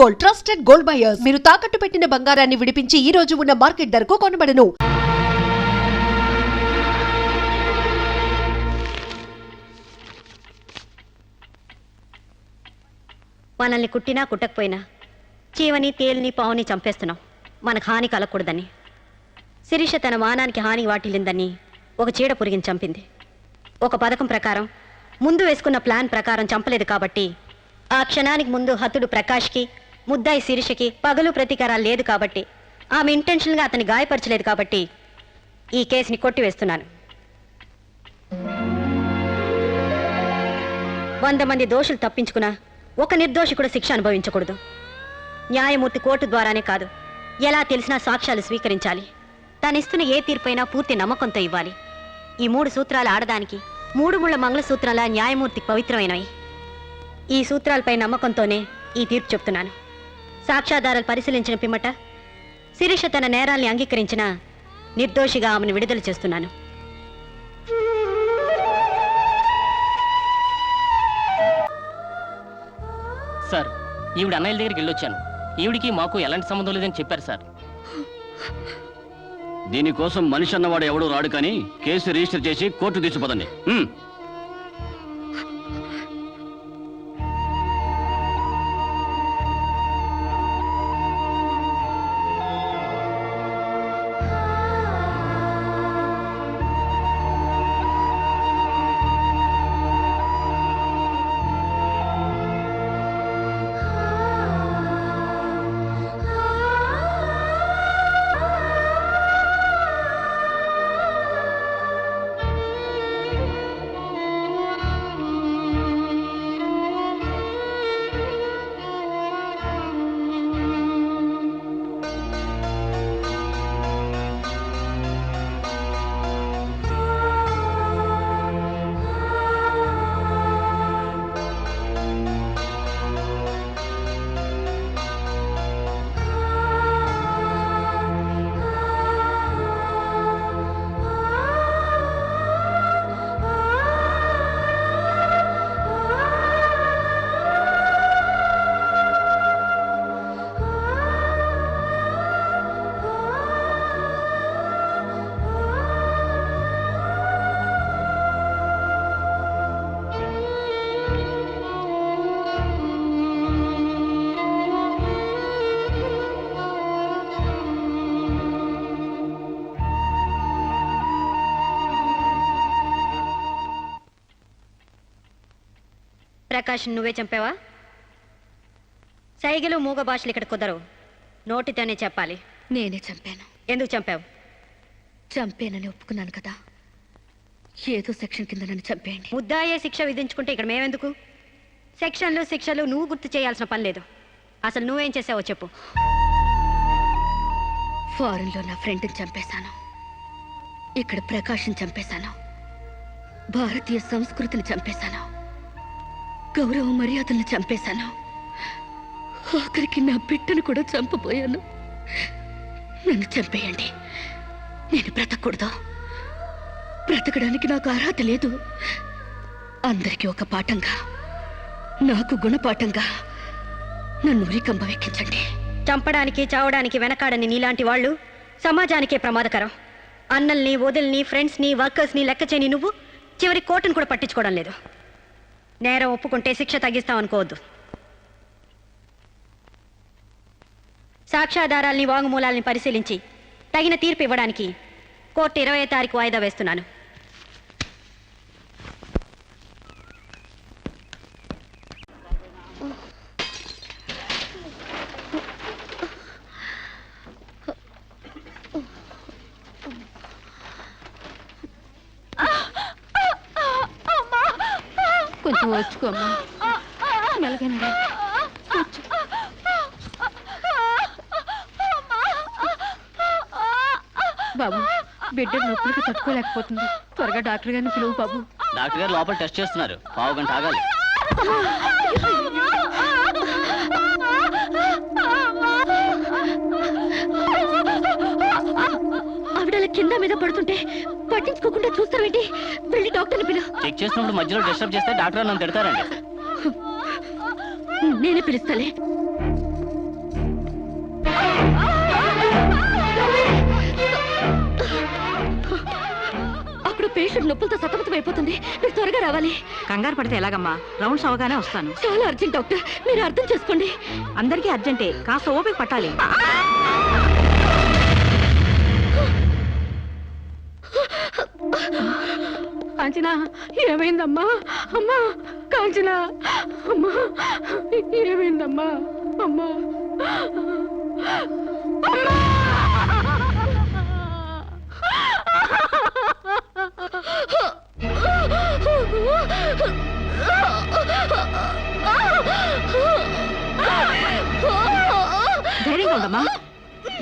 Gold, trusted gold buyers. మీరు తాకట్టు పెట్టిన బంగారాన్ని విడిపించి ఈ రోజు ఉన్న మార్కెట్ ధరకు కొనబడను. మనల్ని కుట్టినా కుట్టకపోయినా చీవని తేలిని పావుని చంపేస్తున్నాం మనకు హాని కలగకూడదని. శిరీష తన మానానికి హాని వాటిల్లిందని ఒక చీడ పురిగిని చంపింది. ఒక పథకం ప్రకారం ముందు వేసుకున్న ప్లాన్ ప్రకారం చంపలేదు కాబట్టి ఆ క్షణానికి ముందు హతుడు ప్రకాష్కి ముద్దాయి శిరీషకి పగలు ప్రతీకారాలు లేదు కాబట్టి ఆమె ఇంటెన్షన్గా అతన్ని గాయపరచలేదు కాబట్టి ఈ కేసుని కొట్టివేస్తున్నాను. 100 మంది దోషులు తప్పించుకున్నా ఒక నిర్దోషి కూడా శిక్ష అనుభవించకూడదు. న్యాయమూర్తి కోర్టు ద్వారానే కాదు, ఎలా తెలిసినా సాక్ష్యాలు స్వీకరించాలి. తనిస్తున్న ఏ తీర్పైనా పూర్తి నమ్మకంతో ఇవ్వాలి. ఈ 3 సూత్రాలు ఆడదానికి 3 ముళ్ళ మంగళసూత్రాల న్యాయమూర్తికి పవిత్రమైనవి. ఈ సూత్రాలపై నమ్మకంతోనే ఈ తీర్పు చెప్తున్నాను. సాక్ష్యాధారాలు పరిశీలించిన పిమ్మట శిరీష తన నేరాల్ని అంగీకరించిన నిర్దోషిగా ఆమెను విడుదల చేస్తున్నాను. సార్, ఈవిడ అన్నయ్య దగ్గరికి వెళ్ళొచ్చాను. ఈవిడికి మాకు ఎలాంటి సంబంధం లేదని చెప్పారు సార్. దీనికోసం మనిషి అన్నవాడు ఎవడూ రాడు, కానీ కేసు రిజిస్టర్ చేసి కోర్టు తీసుకుపోదండి. ప్రకాష్, నువ్వే చంపావా? సైగలు మూగ భాషలు ఇక్కడ కుదరవు, నోటితోనే చెప్పాలి. నేనే చంపాను. ఎందుకు చంపావు? చంపానని ఒప్పుకున్నాను కదా, ఏదో సెక్షన్ కింద నన్ను చంపేయండి. ముద్దాయే శిక్ష విధించుకుంటే ఇక్కడ మేమెందుకు? సెక్షన్లు శిక్షలు నువ్వు గుర్తు చేయాల్సిన పని లేదు. అసలు నువ్వేం చేసావో చెప్పు. ఫారెన్లో నా ఫ్రెండ్ని చంపేశాను, ఇక్కడ ప్రకాశం చంపేశాను, భారతీయ సంస్కృతిని చంపేశాను, గౌరవ మర్యాదలను చంపేశాను, ఆఖరికి నా బిడ్డను కూడా చంపబోయాను. నన్ను చంపేయండి, నేను బ్రతకూడదు. బ్రతకడానికి నాకు అర్హత లేదు. అందరికీ ఒక పాఠంగా, నాకు గుణపాఠంగా నన్ను ఉరికంబ ఎక్కించండి. చంపడానికి చావడానికి వెనకాడని నీలాంటి వాళ్ళు సమాజానికే ప్రమాదకరం. అన్నల్ని, వదిల్ని, ఫ్రెండ్స్ని, వర్కర్స్ని లెక్క చేయని నువ్వు చివరి కోర్టును కూడా పట్టించుకోవడం లేదు. నేరం ఒప్పుకుంటే శిక్ష తగ్గిస్తామనుకోవద్దు. సాక్ష్యాధారాల్ని, వాంగ్మూలాల్ని పరిశీలించి తగిన తీర్పు ఇవ్వడానికి కోర్టు 20వ తారీఖు వాయిదా వేస్తున్నాను. కొంచెం వచ్చుకోమ్మా, మెలగండి. బాబు, బిడ్డ నొప్పులకి తట్టుకోలేకపోతుంది. త్వరగా డాక్టర్ గారిని పిలువు బాబు. డాక్టర్ గారు లోపల టెస్ట్ చేస్తున్నారు, పావు గంట ఆగాలి. ఆవిడ కింద మీద పడుతుంటే పట్టించుకోకుండా చూస్తావేంటి? వెళ్ళి డాక్టర్ని పిలు. చెక్ చేసినప్పుడు మధ్యలో డిస్టర్బ్ చేస్తే డాక్టర్ నన్ను తిడతారండి. నేనే పిలుస్తాలే. ఇక్కడ నొప్పులతో సతమతం అయిపోతుంది. మీరు త్వరగా రావాలి. కంగారు పడితే ఎలాగమ్మా? రౌండ్స్ అవగానే వస్తాను. చాలా అర్జెంట్ డాక్టర్, మీరు అర్థం చేసుకోండి. అందరికీ అర్జెంటే, కాస్త ఓపిక పట్టాలి. కాంచనా, ఏమైందమ్మా? అమ్మా కాంచనా, అమ్మా ఏమైందమ్మా? అమ్మా ధైర్యంగా ఉండమ్మా.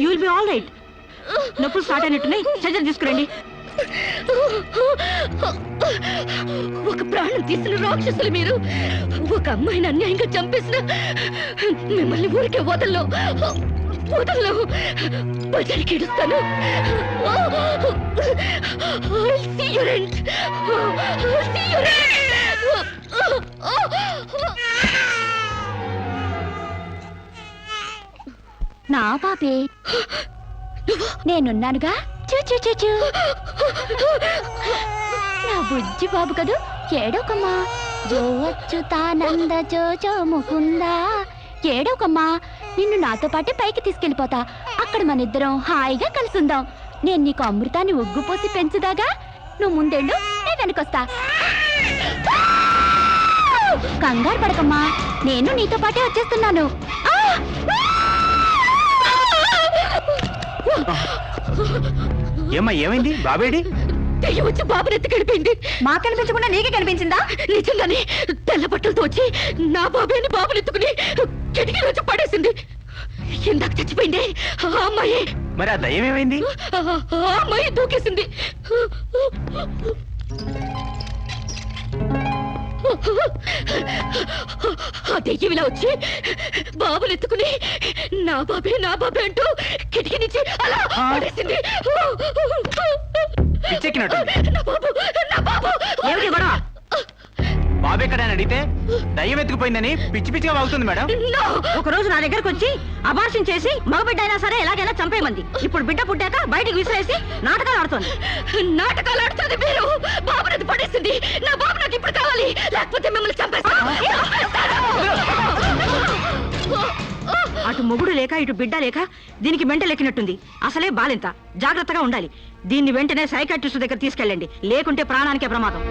You will be all right. నొప్పులు స్టార్ట్ అయినట్టున్నాయి, సర్జరీ తీసుకురండి. ఒక ప్రాణం తీసిన రాక్షసులు మీరు. ఒక అమ్మాయిని అన్యాయంగా చంపేసిన మిమ్మల్ని ఊరికే వదల్లో బజారికి ఇడుస్తాను. నా పాపే, నేనున్నానుగా. చూ నా బుజ్జి బాబు కదూ, ఏడోకమ్మా. జో అచ్యుతానంద జో జో ముకుందా. ఏడోకమ్మా, నిన్ను నాతో పాటే పైకి తీసుకెళ్ళిపోతా. అక్కడ మన ఇద్దరం హాయిగా కలుసుందాం. నేను నీకు అమృతాన్ని ఉగ్గుపోసి పెంచుదాగా. నువ్వు ముందెళ్ళు, నేను వెనకొస్తా. కంగారు పడకమ్మా, నేను నీతో పాటే వచ్చేస్తున్నాను. ఏమ్మా, ఏమైంది? బాబేడి? దెయ్యం వచ్చి బాబుని ఎత్తి గడిపోయింది. మా కనిపించకుండా నీకే కనిపించిందా? నిజంగానే తెల్ల బట్టలతో వచ్చి నా బాబేని బాబుని ఎత్తుకుని కిటికీ వచ్చి పడేసింది. ఇందాక చచ్చిపోయింది ఆ అమ్మాయి. మరి ఆ దయ్యం ఏమైంది? ఆ అమ్మాయి దూకేసింది. ఆ దెయ్యం ఇలా వచ్చి బాబుని ఎత్తుకుని నా బాబే అంటూ కిటికీ నుంచి అలా పడేసింది. పిచ్చెక్కినట్టుంది. నా బాబు ఏమిటి గొడవ? బాబు ఎక్కడ అని అడిగితే దయ్యం ఎత్తుకుపోయిందని పిచ్చి పిచ్చిగా వాగుతుంది మేడం. ఒక రోజు నా దగ్గరకు వచ్చి అబార్షన్ చేసి మగబిడ్డ అయినా సరే ఎలాగైనా చంపేయమంది. ఇప్పుడు బిడ్డ పుట్టాక బయటికి విసిరేసి నాటకాలు ఆడుతోంది. నాటకాలు ఆడుతుంది మీరు. బాబునది పడేసింది. నా బాబు నాకు ఇప్పుడు కావాలి, లేకపోతే మిమ్మల్ని చంపేస్తాను. అటు మొగుడు లేక ఇటు బిడ్డ లేక దీనికి మెంటల్ ఎక్కినట్టుంది. అసలే బాలింత, జాగ్రత్తగా ఉండాలి. దీన్ని వెంటనే సైకాట్రిస్ట్ దగ్గర తీసుకెళ్ళండి, లేకుంటే ప్రాణానికే ప్రమాదం.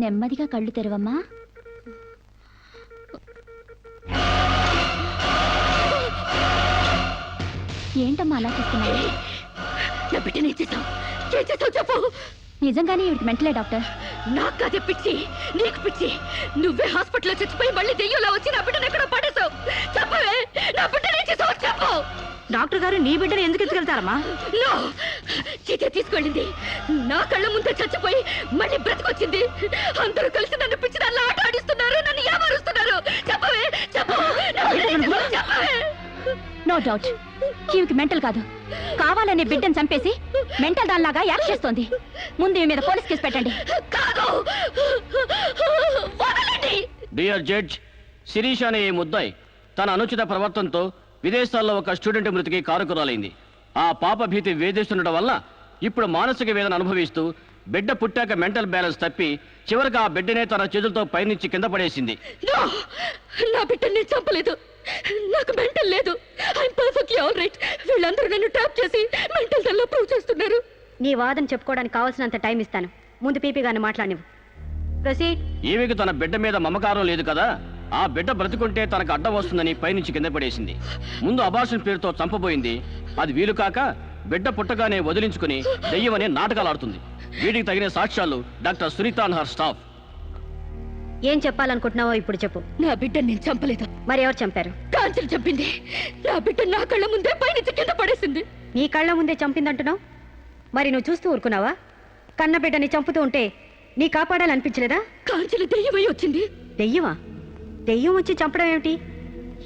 నెమ్మదిగా కళ్ళు తెరవమ్మా. ఏంటమ్మా అలా చూస్తున్నావు? నా బిడ్డని ఏం చేసావు చెప్పు. నిజంగానే ఇవిడికి మెంటలే డాక్టర్. నాకు అదే పిచ్చి, నీకు పిచ్చి. నువ్వే హాస్పిటల్లో చచ్చిపోయి మళ్ళీ దెయ్యంలో వచ్చి నా బిడ్డను ఎక్కడో పడేసావు. చెప్పవే, నా బిడ్డని ఏం చేసావు చెప్పు. డాక్టర్ గారు నీ బిడ్డను ఎందుకు ఎత్తుకెళ్తారమ్మా? నో, చీతే తీసుకెళ్ళింది. నా కళ్ళ ముందే చచ్చిపోయి మళ్ళీ బ్రతికొచ్చింది. అందరూ కలిసి నన్ను పిచ్చి దాన్ని ఆట ఆడిస్తున్నారు, నన్ను ఏమారుస్తున్నారు. చెప్పవే, చెప్పు. నా బిడ్డని చెప్పవే. నో డౌట్, ఈవికి మెంటల్ కాదు, కావాలనే బిడ్డను చంపేసి మెంటల్ దానిలాగా యాక్ట్ చేస్తోంది. ముందు ఈ మీద పోలీస్ కేసు పెట్టండి. కాదు, వదలండి. డియర్ జడ్జ్, శిరీష అనే ఈ ముద్దాయి తన అనుచిత ప్రవర్తనతో విదేశాల్లో ఒక స్టూడెంట్ మృతికి కారకురాలైంది. ఆ పాప భీతి వేధిస్తుండటం వల్ల ఇప్పుడు మానసిక వేదన అనుభవిస్తూ బిడ్డ పుట్టాక మెంటల్ బ్యాలెన్స్ తప్పి చివరికి ఆ బిడ్డనే తన చేతులతో పైనుంచి కింద పడేసింది. నో, నా బిడ్డని నేను చంపలేదు. నాకు మెంటల్ లేదు. I'm perfectly all right. వీళ్ళందరూ నన్ను ట్రాప్ చేసి మెంటల్ దానిలో ప్రూవ్ చేస్తున్నారు. నీ వాదన చెప్పుకోవడానికి కావాల్సినంత టైం ఇస్తాను. ముందు పీపీ గారిని మాట్లాడినవు. ప్రొసీడ్. ఈమెకు తన బిడ్డ మీద మమకారం లేదు కదా, ఆ బిడ్డ బ్రతుకుంటే తనకు అడ్డం వస్తుందని పైనుంచి కింద పడేసింది. ముందు అబార్షన్ పేరుతో చంపబోయింది. అది వీలు కాక బిడ్డ పుట్టగానే వదిలించుకుని దెయ్యమనే నాటకాలు ఆడుతుంది. వీటికి తగిన సాక్ష్యాలు doctor Sunitha and her staff. ఏం చెప్పాలనుకుంటున్నావో ఇప్పుడు చెప్పు. నా బిడ్డని నేను చంపలేదు. మరి ఎవరు చంపారు? కాంచెలు చంపింది. నా బిడ్డ నా కళ్ళ ముందే పైనుంచి కింద పడేసింది. నీ కళ్ళ ముందే చంపిందంటున్నావు, మరి నువ్వు చూస్తూ ఊరుకున్నావా? కన్న బిడ్డని చంపుతూ ఉంటే నీ కాపాడాలనిపించలేదా? కాంచెలు దెయ్యమై వచ్చింది. దెయ్యమా? దెయ్యం వచ్చి చంపడం ఏమిటి?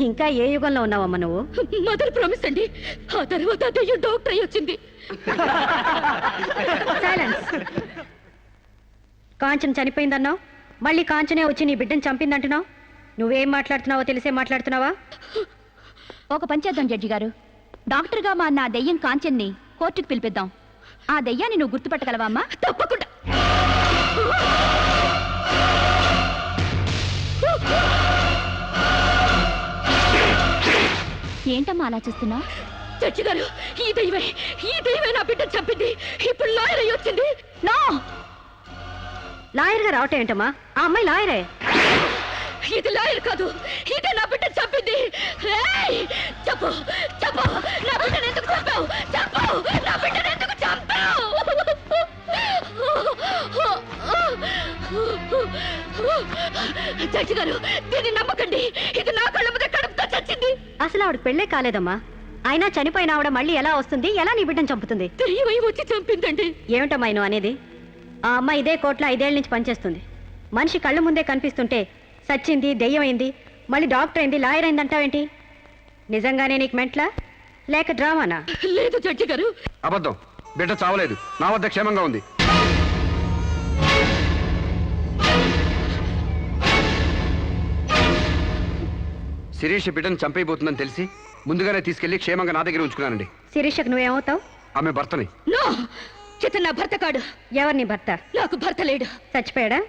ఇంకా ఏ యుగంలో ఉన్నావమ్మా నువ్వు? మదర్ ప్రామిస్ అండి. ఆ తర్వాత దెయ్యం డాక్టర్ అయి వచ్చింది. సైలెన్స్. కాంచన చనిపోయిందన్నావు, మళ్ళీ కాంచనే వచ్చి నీ బిడ్డను చంపిందంటున్నావు. నువ్వేం మాట్లాడుతున్నావో తెలిసే మాట్లాడుతున్నావా? ఒక పని చేద్దాం జడ్జి గారు, డాక్టర్గా మా నా దెయ్యం కాంచెన్ని కోర్టుకు పిలిపిద్దాం. ఆ దెయ్యాన్ని నువ్వు గుర్తుపట్టగలవా అమ్మా? తప్పకుండా. ఏంటమ్మా అలా చూస్తున్నావు? జడ్జి గారు, ఈ దైవే నా బిడ్డను చంపింది. ఇప్పుడు లాయర్ అయి వచ్చింది. నో, లాయర్గా రావటం ఏంటమ్మా? ఆ అమ్మాయి లాయరే. ఇది లాయర్ కాదు, ఇదే నా బిడ్డను చంపింది. ఏయ్! చెప్పు చెప్పు, నా బిడ్డను ఎందుకు చంపావు? చెప్పు, నా బిడ్డను ఎందుకు చంపావు? జడ్జి గారు, దీన్ని నమ్మకండి. ఇది నా కళ్ళ మీద కడుపుతో చచ్చింది. అసలు ఆవిడ పెళ్ళే కాలేదమ్మా. అయినా చనిపోయిన ఆవిడ మళ్ళీ ఎలా వస్తుంది? ఎలా నీ బిడ్డను చంపుతుంది? దెయ్యమై వచ్చి చంపిందండి. ఏమిటమ్మా నువ్వు అనేది? ఆ అమ్మాయి ఇదే కోర్టులో 5 ఏళ్ల నుంచి పనిచేస్తుంది. మనిషి కళ్ళ ముందే కనిపిస్తుంటే సచ్చింది, దెయ్యమైంది, మళ్ళీ డాక్టర్ అయింది, లాయర్ అయింది అంటావేంటి? నిజంగానే నీకు మెంట్లా లేక డ్రామానా? లేదు జడ్జి గారు. అబద్ధం. బిడ్డ చావలేదు, నా వద్ద క్షేమంగా ఉంది. శిరీష్ బిడ్డను చంపైపోతుందని తెలిసి ముందుగానే తీసుకెళ్లి క్షేమంగా నా దగ్గర ఉంచుకున్నానండి. శిరీషకు నువ్వేమవుతావు? ఆమె భర్తని. నో, ఇతను నా భర్త కాడు. ఎవరు నీ భర్త? నాకు భర్త లేడు. చచ్చిపోయాడా?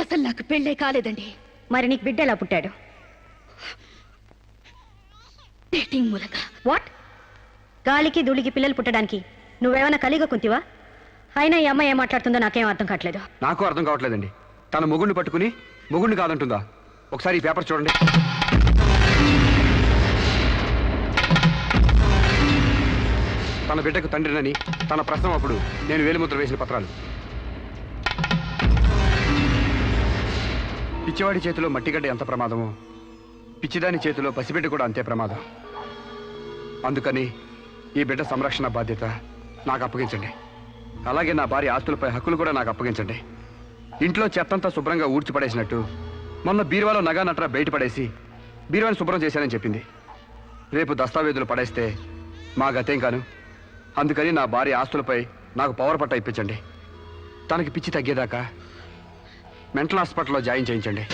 అసలు నాకు పెళ్ళే కాలేదండి. మరి నీకు బిడ్డ ఎలా పుట్టాడు? డేటింగ్ మూలంగా. వాట్? గాలికి ధూళికి పిల్లలు పుట్టడానికి నువ్వేమైనా కలిగ కుంతివా? అయినా ఈ అమ్మాయి ఏం మాట్లాడుతుందో నాకేం అర్థం కావట్లేదు. నాకు అర్థం కావట్లేదండి. తన మొగుడిని పట్టుకుని మొగుడిని కాదంటుందా? ఒకసారి ఈ పేపర్ చూడండి. తన బిడ్డకు తండ్రినని తన ప్రశ్న అప్పుడు నేను వేలిముద్ర వేసిన పత్రాలు. పిచ్చివాడి చేతిలో మట్టిగడ్డ ఎంత ప్రమాదమో, పిచ్చిదాని చేతిలో పసిబిడ్డ కూడా అంతే ప్రమాదం. అందుకని ఈ బిడ్డ సంరక్షణ బాధ్యత నాకు అప్పగించండి. అలాగే నా భార్య ఆస్తులపై హక్కులు కూడా నాకు అప్పగించండి. ఇంట్లో చెత్తంతా శుభ్రంగా ఊడ్చిపడేసినట్టు మొన్న బీరువాలో నగా నట్రా బయటపడేసి బీరువాని శుభ్రం చేశానని చెప్పింది. రేపు దస్తావేజులు పడేస్తే మా గతేం కాను. అందుకని నా భార్య ఆస్తులపై నాకు పవర్ పట్ట ఇప్పించండి. తనకి పిచ్చి తగ్గేదాకా మెంటల్ హాస్పిటల్లో జాయిన్ చేయించండి.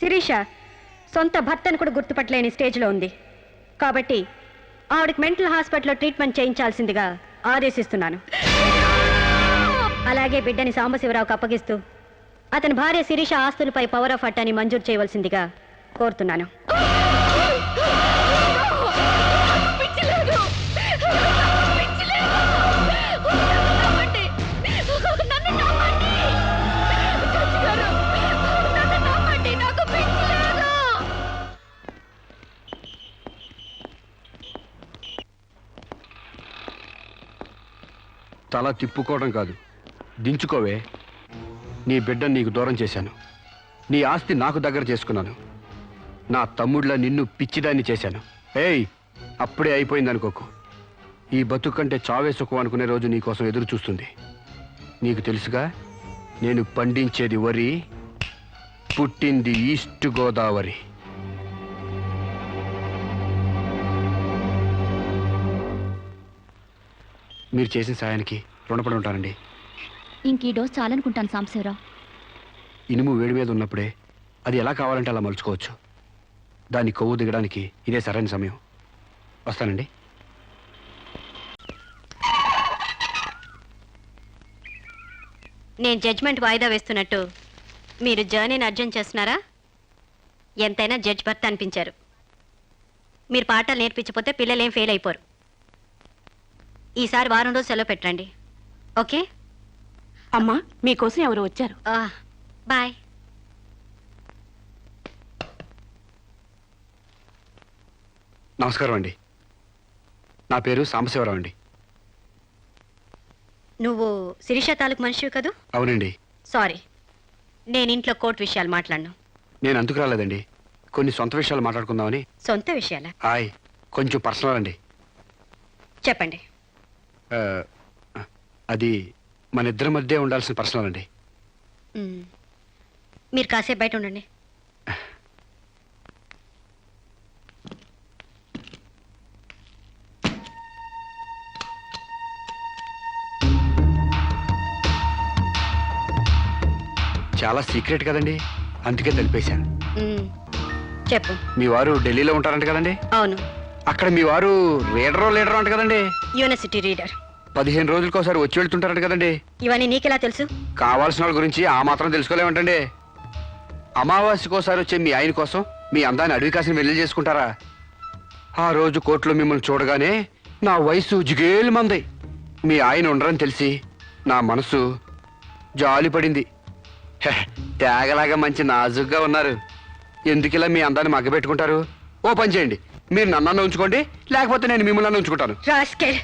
శిరీష సొంత భర్తను కూడా గుర్తుపట్టలేని స్టేజ్లో ఉంది. కాబట్టి ఆవిడకి మెంటల్ హాస్పిటల్లో ట్రీట్మెంట్ చేయించాల్సిందిగా ఆదేశిస్తున్నాను. అలాగే బిడ్డని సాంబశివరావుకు అప్పగిస్తూ అతని భార్య శిరీష ఆస్తులపై పవర్ ఆఫ్ అట్టాని మంజూరు చేయవలసిందిగా కోరుతున్నాను. పిచ్చి లేదు. పిచ్చి లేదు. నమ్మండి. నన్ను నమ్మండి. జడ్జి గారు, నన్ను నమ్మండి. నాకు పిచ్చి లేదు. తల తిప్పుకోవడం కాదు, దించుకోవే. నీ బిడ్డ నీకు దూరం చేశాను. నీ ఆస్తి నాకు దగ్గర చేసుకున్నాను. నా తమ్ముడిలా నిన్ను పిచ్చిదాన్ని చేశాను. ఏయ్, అప్పుడే అయిపోయిందనుకోకు. ఈ బతుకు కంటే చావే సుఖం అనుకునే రోజు నీకోసం ఎదురు చూస్తుంది. నీకు తెలుసుగా, నేను పండించేది వరి, పుట్టింది ఈస్ట్ గోదావరి. మీరు చేసిన సాయానికి రుణపడి ఉంటానండి. ఇంక ఈ డోస్ చాలనుకుంటాను సాంబశివరావు. ఇనుము వేడి మీద ఉన్నప్పుడే అది ఎలా కావాలంటే అలా మలుచుకోవచ్చు. దాని కొవ్వు దిగడానికి ఇదే సరైన సమయం. వస్తానండి. నేను జడ్జ్మెంట్ వాయిదా వేస్తున్నట్టు మీరు జర్నీని అర్జెంట్ చేస్తున్నారా? ఎంతైనా జడ్జ్ భర్త అనిపించారు. మీరు పాఠాలు నేర్పించకపోతే పిల్లలేం ఫెయిల్ అయిపోరు. ఈసారి వారం రోజు సెలవు పెట్టండి. ఓకే? అమ్మా, మీకోసం ఎవరు వచ్చారు? బాయ్. నమస్కారం అండి. నా పేరు సాంబశివరావు అండి. నువ్వు శిరీష తాలూకు మనిషివి కదూ? అవునండి. సారీ, నేను ఇంట్లో కోర్టు విషయాలు మాట్లాడను. నేను అందుకు రాలేదండి, కొన్ని సొంత విషయాలు మాట్లాడుకుందామని. సొంత విషయాలా? హాయ్, కొంచెం పర్సనల్ అండి. చెప్పండి. ఆ, అది మన ఇద్దరి మధ్య ఉండాల్సిన పర్సనల్ అండి. మీరు కాసేపు బయట ఉండండి. చాలా సీక్రెట్ కదండి, అందుకే తెలిపేశాను. ఉమ్, చెప్పు. మీ వారు ఢిల్లీలో ఉంటారంట కదండి? అవును, అక్కడ మీ వారు లీడరో అంట కదండి? University reader. 15 రోజులకోసారి వచ్చి వెళ్తుంటారంట కదండి? ఇవన్నీ నీకెలా తెలుసు? కావాల్సిన వాళ్ళ గురించి ఆ మాత్రం తెలుసుకోలేమంటండి. అమావాస్యకోసారి వచ్చే మీ ఆయన కోసం మీ అందాన్ని అడవి కాసిన వెళ్ళి చేసుకుంటారా? ఆ రోజు కోర్టులో మిమ్మల్ని చూడగానే నా వయసు జిగేలు మంది. మీ ఆయన ఉండరని తెలిసి నా మనసు జాలి పడింది. తేగలాగా మంచి నాజుగ్గా ఉన్నారు. ఎందుకిలా మీ అందాన్ని మగ్గబెట్టుకుంటారు? ఓ పని చేయండి, మీరు నన్ను ఉంచుకోండి, లేకపోతే నేను మిమ్మల్ని ఉంచుకుంటాను. రాస్కెల్,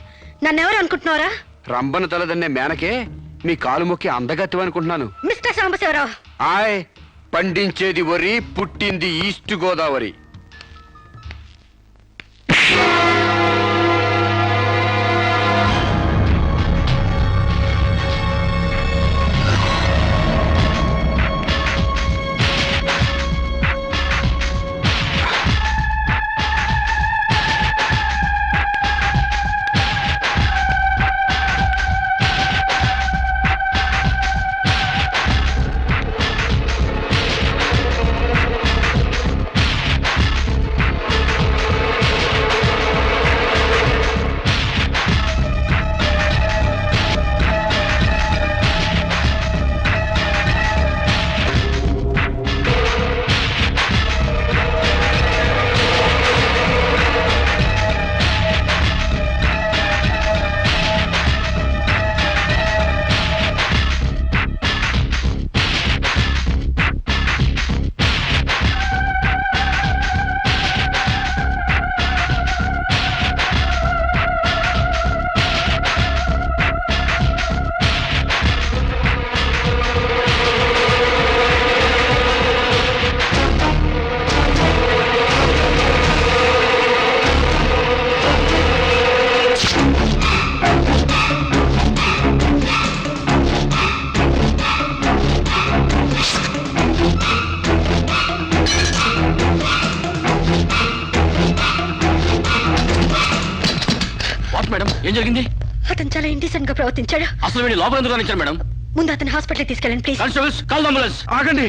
నన్నెవరు అనుకుంటున్నారా? రంబన తలదన్నే మేనకే మీ కాలు మొక్కి అందగత్తి అనుకుంటున్నాను. మిస్టర్ సాంబశివరావు, ఆయ్, పండించేది వరి, పుట్టింది ఈస్ట్ గోదావరి. మేడం, ఏం జరిగింది? అతను చాలా ఇండిసెంట్ గా ప్రవర్తించాడు. అసలు వీడి లోపల ఎందుకు రానిచ్చారు మేడం? ముందు అతను హాస్పిటల్ తీసుకెళ్ళండి ప్లీజ్. Constables, call ambulance. ఆగండి.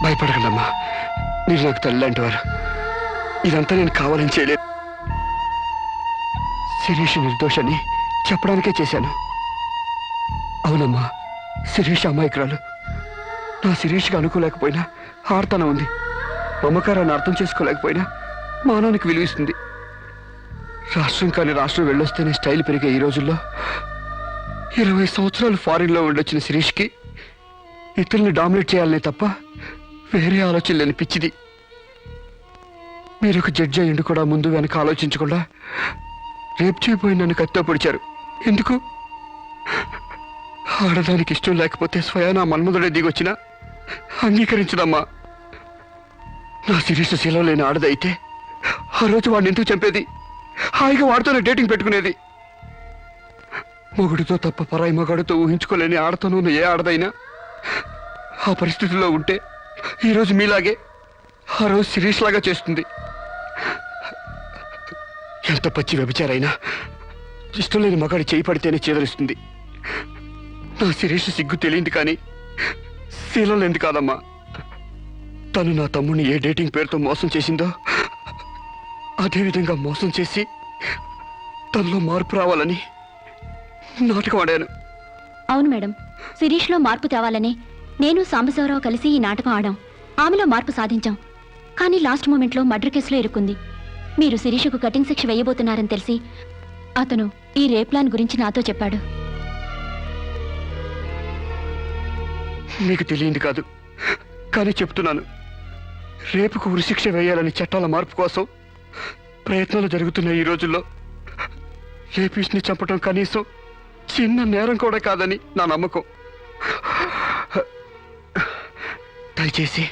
భయపడకండి అమ్మా, మీరు నాకు తల్లి లాంటి వారు. ఇదంతా నేను కావాలని చేయలేదు. శిరీష్ నిర్దోషని చెప్పడానికే చేశాను. అవునమ్మా, శిరీష్ అమాయకురాలు. నా శిరీష్కి అనుకోలేకపోయినా ఆర్తన ఉంది. మమకారాన్ని అర్థం చేసుకోలేకపోయినా మానవానికి విలువిస్తుంది. రాష్ట్రం కాని రాష్ట్రం వెళ్ళొస్తేనే స్టైల్ పెరిగే ఈ రోజుల్లో 20 సంవత్సరాలు ఫారిన్లో ఉండొచ్చిన శిరీష్కి ఇతరుల్ని డామినేట్ చేయాలనే తప్ప వేరే ఆలోచన లేని పిచ్చిది. మీరు ఒక జడ్జి అయ్యిండు కూడా ముందు వెనక ఆలోచించకుండా రేపు చేయబోయి నన్ను కత్తితో పొడిచారు. ఎందుకు? ఆడదానికి ఇష్టం లేకపోతే స్వయానా మన్మధుడే దిగొచ్చినా అంగీకరించదమ్మా. నా శిరీష శీలం లేని ఆడదైతే ఆ రోజు వాడిని ఎందుకు చంపేది? హాయిగా వాడితోనే డేటింగ్ పెట్టుకునేది. మొగుడితో తప్ప పరాయి మగాడితో ఊహించుకోలేని ఆడతోనూ ఏ ఆడదైనా ఆ పరిస్థితుల్లో ఉంటే ఈరోజు మీలాగే ఆ రోజు శిరీష్ లాగా చేస్తుంది. ఎంత పచ్చి వ్యభిచారైనా ఇష్టం లేని మగాడి చేయి పడితేనే చేదరిస్తుంది. నా శిరీష్ సిగ్గు తెలియంది కానీ శీలం లేనిది కాదమ్మా. తను నా తమ్ముడిని ఏ డేటింగ్ పేరుతో మోసం చేసిందో అదేవిధంగా మోసం చేసి తనలో మార్పు రావాలని నాటకం ఆడాను. అవును మేడం, శిరీష్లో మార్పు తేవాలని నేను సాంబశివరావు కలిసి ఈ నాటకం ఆడాం. ఆమెలో మార్పు సాధించాం. కానీ లాస్ట్ మూమెంట్లో మర్డర్ కేసులో ఇరుక్కుంది. మీరు శిరీషకు కటింగ్ శిక్ష వేయబోతున్నారని తెలిసి అతను ఈ రేప్ ప్లాన్ గురించి నాతో చెప్పాడు. మీకు తెలియంది కాదు, కానీ చెప్తున్నాను. రేపుకు ఉరిశిక్ష వేయాలని చట్టాల మార్పు కోసం ప్రయత్నాలు జరుగుతున్న ఈ రోజుల్లో రేపిస్ని చంపటం కనీసం చిన్న నేరం కూడా కాదని నా నమ్మకం. దయచేసి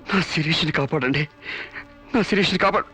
నా శిరీష్ని కాపాడండి. నా శిరీష్ని కాపాడు.